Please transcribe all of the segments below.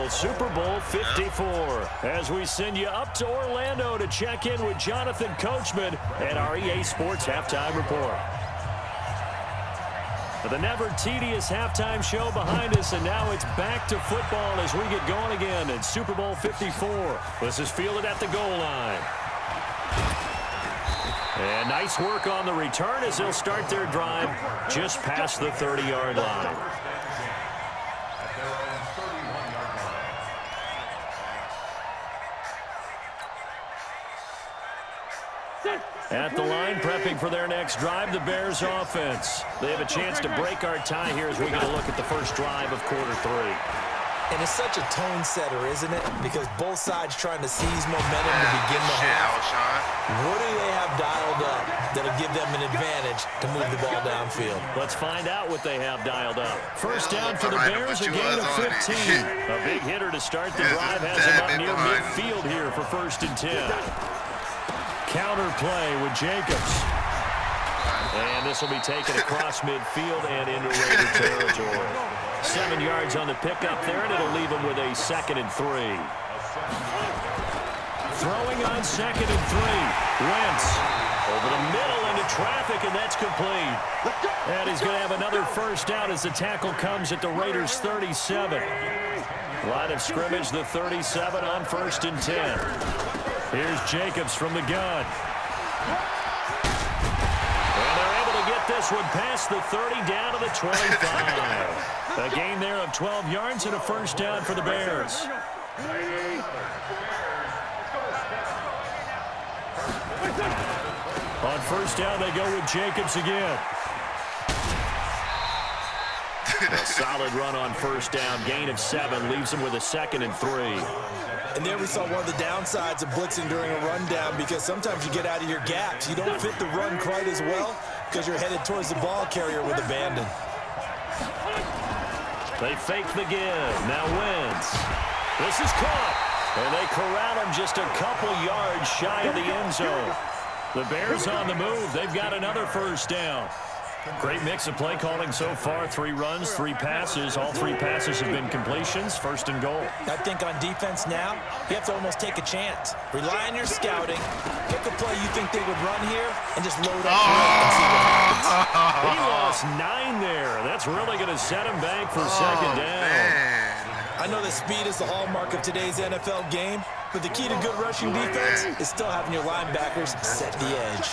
NFL Super Bowl 54. As we send you up to Orlando to check in with Jonathan Coachman at our EA Sports Halftime Report. The never tedious halftime show behind us, and now it's back to football as we get going again in Super Bowl 54. This is fielded at the goal line. And nice work on the return as they'll start their drive just past the 30-yard line. At the line, prepping for their next drive, the Bears offense. They have a chance to break our tie here as we get a look at the first drive of quarter three. And it's such a tone setter, isn't it? Because both sides trying to seize momentum to begin the half. What do they have dialed up that'll give them an advantage to move the ball downfield? Let's find out what they have dialed up. First down for the Bears, a gain of 15. A big hitter to start the drive has him up near midfield here for 1st and 10. Counter play with Jacobs. And this will be taken across midfield and into Raider territory. 7 yards on the pickup there, and it'll leave him with a 2nd and 3. Throwing on 2nd and 3. Wentz over the middle into traffic, and that's complete. And he's going to have another first down as the tackle comes at the Raiders' 37. Line of scrimmage, the 37 on 1st and 10. Here's Jacobs from the gun. And they're able to get this one past the 30 down to the 25. A gain there of 12 yards and a first down for the Bears. On first down, they go with Jacobs again. A solid run on first down. Gain of 7 leaves him with a 2nd and 3. And there we saw one of the downsides of blitzing during a rundown, because sometimes you get out of your gaps. You don't fit the run quite as well because you're headed towards the ball carrier with abandon. They fake the give. Now Wentz. This is caught. And they corral him just a couple yards shy of the end zone. The Bears on the move. They've got another first down. Great mix of play calling so far. 3 runs, 3 passes. All 3 passes have been completions. 1st and goal. I think on defense now, you have to almost take a chance. Rely on your scouting. Pick a play you think they would run here and just load up and see what happens. He lost 9 there. That's really going to set him back for 2nd down. Man. I know that speed is the hallmark of today's NFL game, but the key to good rushing defense is still having your linebackers set the edge.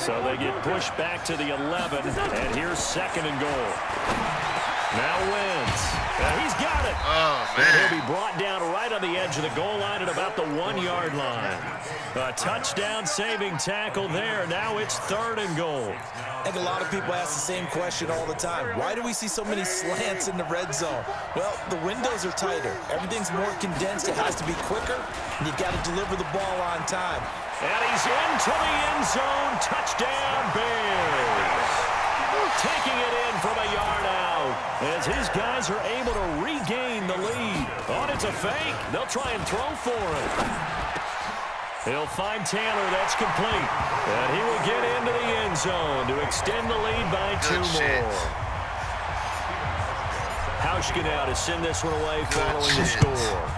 So they get pushed back to the 11, and here's 2nd and goal. Now Wentz. He's got it. Oh, man. And he'll be brought down right on the edge of the goal line at about the 1-yard line. A touchdown-saving tackle there. Now it's 3rd and goal. I think a lot of people ask the same question all the time. Why do we see so many slants in the red zone? Well, the windows are tighter. Everything's more condensed. It has to be quicker, and you've got to deliver the ball on time. And he's into the end zone. Touchdown, Bears. Taking it in from a yard out as his guys are able to regain the lead. Oh, it's a fake. They'll try and throw for it. He'll find Taylor. That's complete. And he will get into the end zone to extend the lead by 2 more. Hauschka now to send this one away following the score.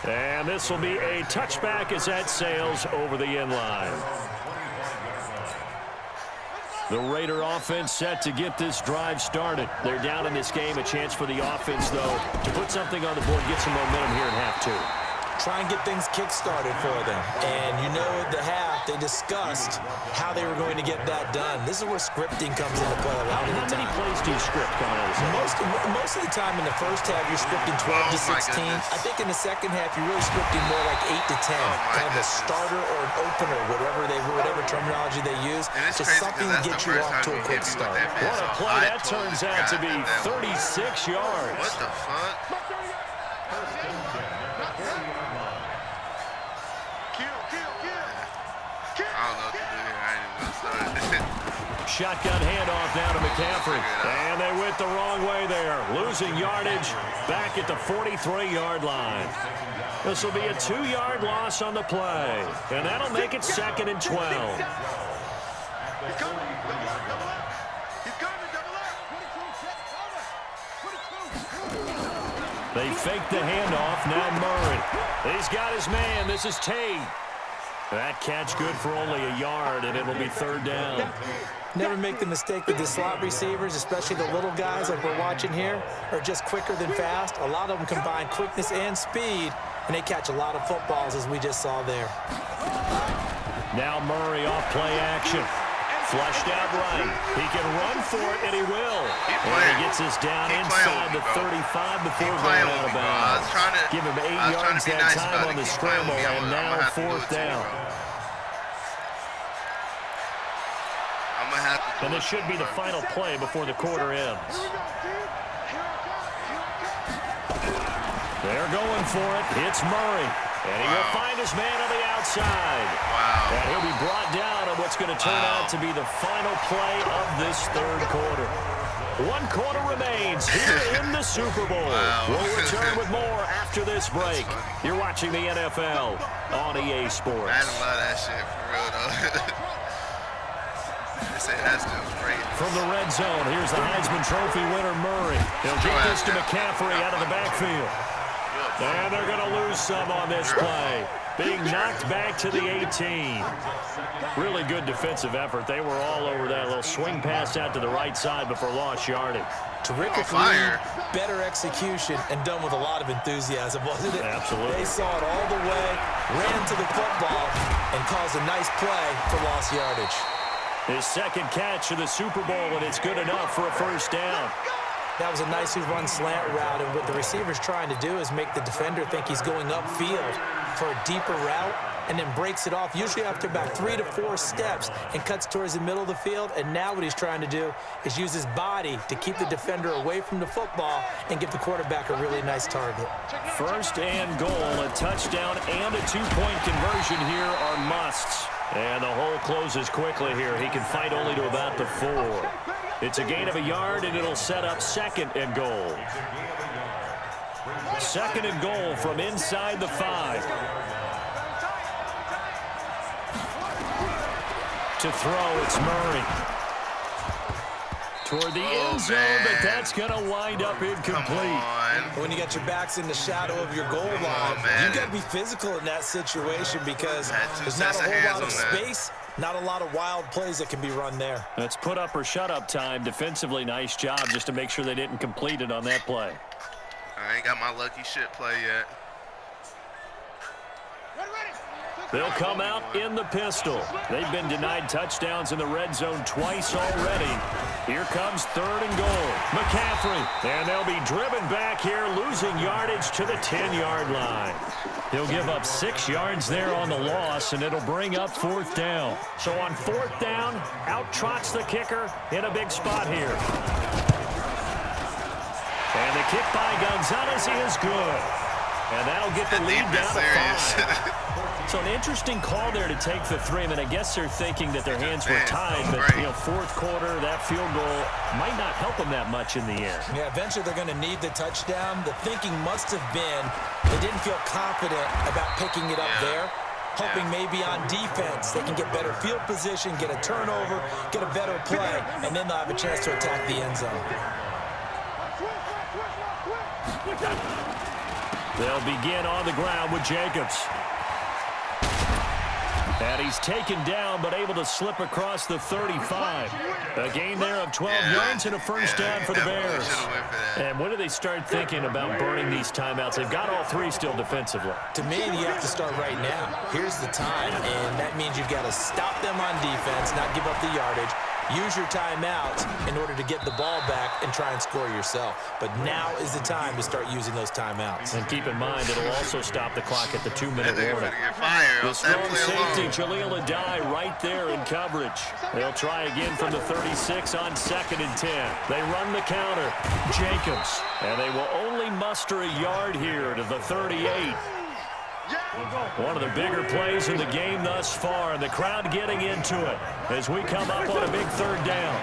And this will be a touchback as that sails over the end line. The Raider offense set to get this drive started. They're down in this game. A chance for the offense, though, to put something on the board, get some momentum here in half 2. Try and get things kick-started for them. And you know at the half, they discussed how they were going to get that done. This is where scripting comes into play a lot of the time. How many plays do you script coming out of Most of the time in the first half, you're scripting 12 to 16. I think in the second half, you're really scripting more like 8 to 10. Kind of a starter or an opener, whatever terminology they use. Just something to get you off to a quick start. What a play that turns out to be. 36 yards. What the fuck? Shotgun handoff now to McCaffrey. And they went the wrong way there. Losing yardage back at the 43-yard line. This will be a 2-yard loss on the play. And that'll make it 2nd and 12. They fake the handoff. Now Murray. He's got his man. This is Tate. That catch good for only a yard, and it'll be 3rd down. Never make the mistake with the slot receivers, especially the little guys like we're watching here, are just quicker than fast. A lot of them combine quickness and speed, and they catch a lot of footballs, as we just saw there. Now Murray off play action. Flushed out right. He can run for it, and he will. And he gets us down inside the 35 before going out of bounds. Give him 8 yards that time on the scramble, and now 4th down. And this should be the final play before the quarter ends. They're going for it. It's Murray. And he will find his man on the outside. Wow. And he'll be brought down on what's going to turn out to be the final play of this 3rd quarter. 1 quarter remains here in the Super Bowl. We'll return with more after this break. You're watching the NFL on EA Sports. I love that shit for real, though. From the red zone, here's the Heisman Trophy winner, Murray. He'll get this to McCaffrey out of the backfield. And they're going to lose some on this play. Being knocked back to the 18. Really good defensive effort. They were all over that little swing pass out to the right side before lost yardage. Terrific read, better execution, and done with a lot of enthusiasm, wasn't it? Absolutely. They saw it all the way, ran to the football, and caused a nice play for lost yardage. His 2nd catch of the Super Bowl, and it's good enough for a 1st down. That was a nicely run slant route, and what the receiver's trying to do is make the defender think he's going upfield for a deeper route, and then breaks it off, usually after about 3 to 4 steps, and cuts towards the middle of the field. And now what he's trying to do is use his body to keep the defender away from the football and give the quarterback a really nice target. 1st and goal, a touchdown and a 2-point conversion here are musts. And the hole closes quickly here. He can fight only to about the 4. It's a gain of a yard, and it'll set up 2nd and goal. 2nd and goal from inside the 5. To throw, it's Murray. Toward the end zone, but that's going to wind up incomplete. When you got your backs in the shadow of your goal line, you got to be physical in that situation because there's not a whole lot of space, not a lot of wild plays that can be run there. That's put up or shut up time. Defensively, nice job just to make sure they didn't complete it on that play. I ain't got my lucky shit play yet. They'll come out in the pistol. They've been denied touchdowns in the red zone twice already. Here comes 3rd and goal. McCaffrey. And they'll be driven back here, losing yardage to the 10-yard line. He'll give up 6 yards there on the loss, and it'll bring up 4th down. So on 4th down, out trots the kicker in a big spot here. And the kick by Gonzalez is good. And that'll get the lead down to 5. So an interesting call there to take the 3. I mean, I guess they're thinking that their hands were tied, but, 4th quarter, that field goal might not help them that much in the end. Yeah, eventually they're going to need the touchdown. The thinking must have been they didn't feel confident about picking it up there, hoping maybe on defense they can get better field position, get a turnover, get a better play, and then they'll have a chance to attack the end zone. They'll begin on the ground with Jacobs. And he's taken down, but able to slip across the 35. A gain there of 12 yards and a 1st down for the Bears. And when do they start thinking about burning these timeouts? They've got all 3 still defensively. To me, you have to start right now. Here's the time, and that means you've got to stop them on defense, not give up the yardage. Use your timeouts in order to get the ball back and try and score yourself. But now is the time to start using those timeouts. And keep in mind, it'll also stop the clock at the 2-minute warning. The strong safety, Jaleel Adai, right there in coverage. They'll try again from the 36 on 2nd and 10. They run the counter. Jacobs. And they will only muster a yard here to the 38. One of the bigger plays in the game thus far, and the crowd getting into it as we come up on a big 3rd down.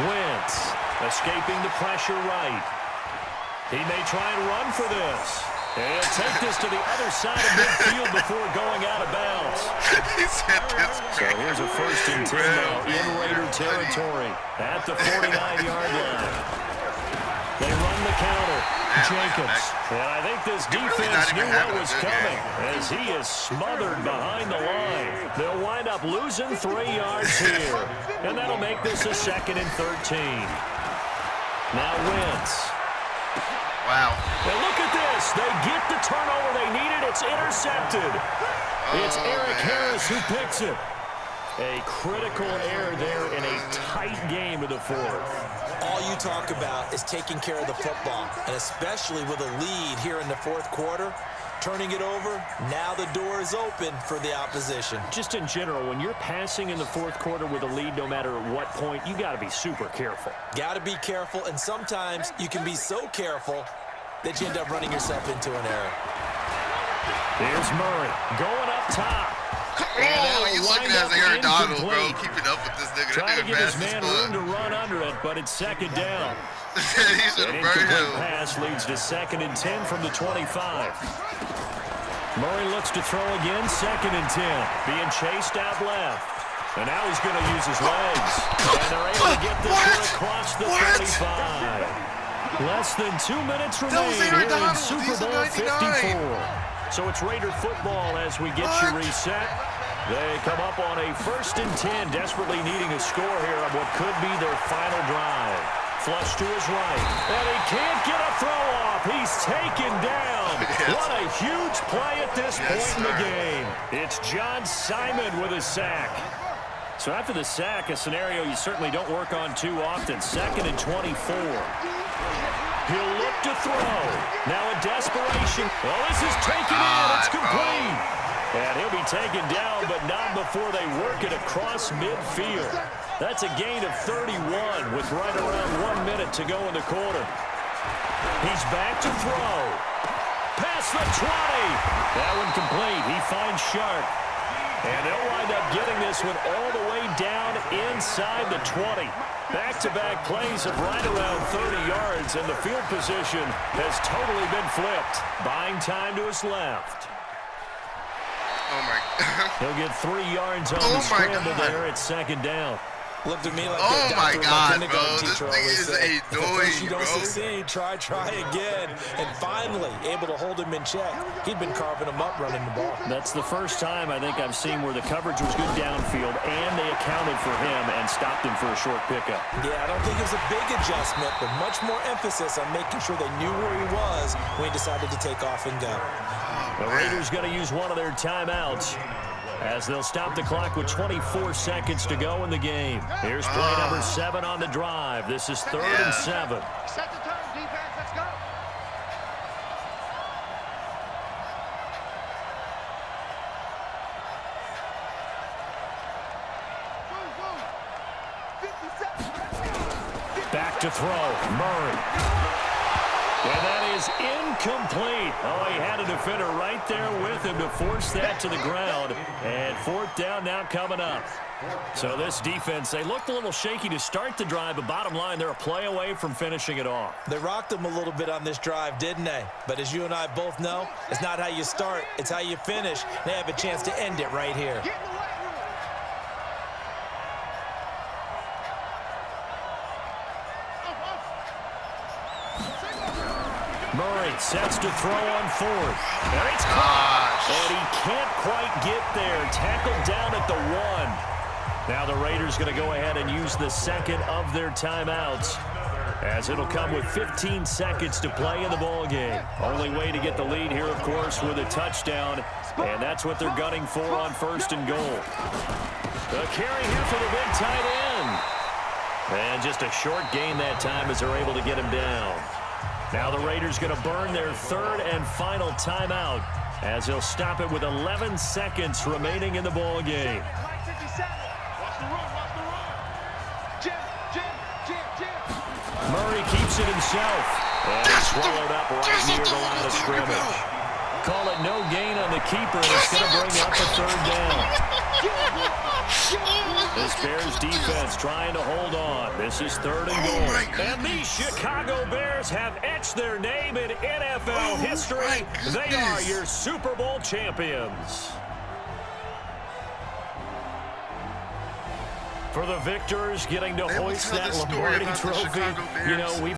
Wentz escaping the pressure right. He may try and run for this. And he'll take this to the other side of midfield before going out of bounds. So here's a 1st and 10 now in Raider territory at the 49-yard line. They run the counter. Jacobs. And I think this defense knew what was coming as he is smothered behind the line. They'll wind up losing 3 yards here. And that'll make this a 2nd and 13. Now Wentz. Wow. And look at this. They get the turnover they needed. It's intercepted. It's Eric Harris who picks it. A critical error there in a tight game of the 4th. All you talk about is taking care of the football, and especially with a lead here in the 4th quarter, turning it over, now the door is open for the opposition. Just in general, when you're passing in the 4th quarter with a lead, no matter at what point, you got to be super careful. Got to be careful, and sometimes you can be so careful that you end up running yourself into an error. Here's Murray going up top. Oh, you looking at Aaron Donald, bro, keeping up with this nigga. Trying to give his man room to run under it, but it's 2nd down. An incomplete pass leads to 2nd and 10 from the 25. Murray looks to throw again, 2nd and 10. Being chased out left. And now he's going to use his legs. And they're able to get this one across the 35. Less than 2 minutes remain here in Super Bowl 54. So it's Raider football as we get you reset. They come up on a 1st and 10, desperately needing a score here on what could be their final drive. Flush to his right, and he can't get a throw off. He's taken down. What a huge play at this point in the game. It's John Simon with a sack. So after the sack, a scenario you certainly don't work on too often. 2nd and 24. He'll look to throw. Now in desperation. Well, this is taken in. It's complete. And he'll be taken down, but not before they work it across midfield. That's a gain of 31 with right around 1 minute to go in the quarter. He's back to throw. Past the 20. That one complete. He finds Sharp. And they'll wind up getting this one all the way down inside the 20. Back-to-back plays of right around 30 yards, and the field position has totally been flipped. Buying time to his left. Oh, my God. He'll get 3 yards on the scramble there at 2nd down. Looked at me like oh my God, bro, this thing is annoying, you don't succeed, try again. And finally, able to hold him in check. He'd been carving him up running the ball. That's the first time I think I've seen where the coverage was good downfield and they accounted for him and stopped him for a short pickup. Yeah, I don't think it was a big adjustment, but much more emphasis on making sure they knew where he was when he decided to take off and go. The Raiders going to use one of their timeouts as they'll stop the clock with 24 seconds to go in the game. Here's play number 7 on the drive. This is 3rd and 7. Set the turn, defense. Let's go. Back to throw. Murray. And that is incomplete. Oh, he had a defender right there with him to force that to the ground. And 4th down now coming up. So this defense, they looked a little shaky to start the drive, but bottom line, they're a play away from finishing it off. They rocked him a little bit on this drive, didn't they? But as you and I both know, it's not how you start, it's how you finish. They have a chance to end it right here. Murray sets to throw on 4th. And it's caught. And he can't quite get there. Tackled down at the 1. Now the Raiders going to go ahead and use the 2nd of their timeouts, as it'll come with 15 seconds to play in the ball game. Only way to get the lead here, of course, with a touchdown. And that's what they're gunning for on 1st and goal. The carry here for the big tight end. And just a short gain that time as they're able to get him down. Now the Raiders going to burn their 3rd and final timeout as they'll stop it with 11 seconds remaining in the ball game. Murray keeps it himself. And swallowed up right near the line of scrimmage. Call it no gain on the keeper, and it's going to bring up a 3rd down. This Bears defense trying to hold on. This is 3rd and goal. And the Chicago Bears have etched their name in NFL history. They are your Super Bowl champions. For the victors getting to hoist that Lombardi trophy, you know, we've